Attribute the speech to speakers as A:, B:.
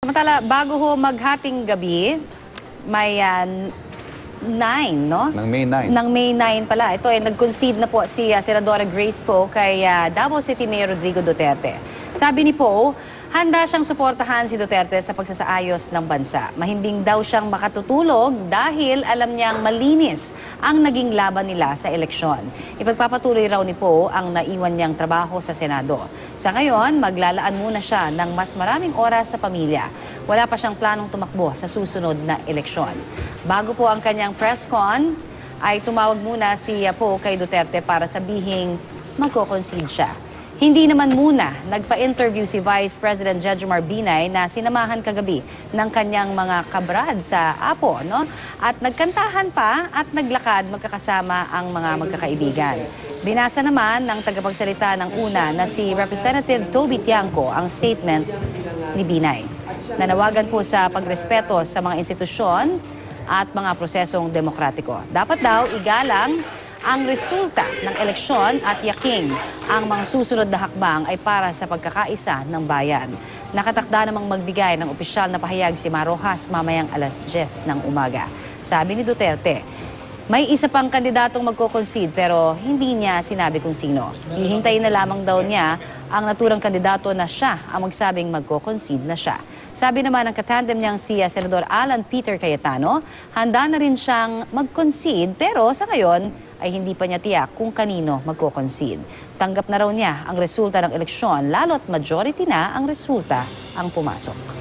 A: Samantala, bago ho maghating gabi, may 9, no?
B: Ng May 9.
A: Ng May 9 pala. Ito ay nag-concede na po si Senadora Grace Poe kay Davao City Mayor Rodrigo Duterte. Sabi ni Poe, handa siyang suportahan si Duterte sa pagsasaayos ng bansa. Mahimbing daw siyang makatutulog dahil alam niyang malinis ang naging laban nila sa eleksyon. Ipagpapatuloy raw ni Poe ang naiwan niyang trabaho sa Senado. Sa ngayon, maglalaan muna siya ng mas maraming oras sa pamilya. Wala pa siyang planong tumakbo sa susunod na eleksyon. Bago po ang kanyang press con, ay tumawag muna si Poe kay Duterte para sabihing magko-concede siya. Hindi naman muna nagpa-interview si Vice President Jejomar Binay na sinamahan kagabi ng kanyang mga kabrad sa Apo, no? At nagkantahan pa at naglakad magkakasama ang mga magkakaibigan. Binasa naman ng tagapagsalita ng una na si Representative Toby Tiangco ang statement ni Binay. Nanawagan po sa pagrespeto sa mga institusyon at mga prosesong demokratiko. Dapat daw igalang ang resulta ng eleksyon at yaking ang mga susunod na hakbang ay para sa pagkakaisa ng bayan. Nakatakda namang magbigay ng opisyal na pahayag si Marojas mamayang alas 10 ng umaga. Sabi ni Duterte, may isa pang kandidatong magko-concede pero hindi niya sinabi kung sino. Hihintayin na lamang daw niya ang naturang kandidato na siya ang magsabing magko-concede na siya. Sabi naman ng katandem niyang si Senador Alan Peter Cayetano, handa na rin siyang mag-concede pero sa ngayon ay hindi pa niya tiyak kung kanino magko-concede. Tanggap na raw niya ang resulta ng eleksyon lalo't majority na ang resulta ang pumasok.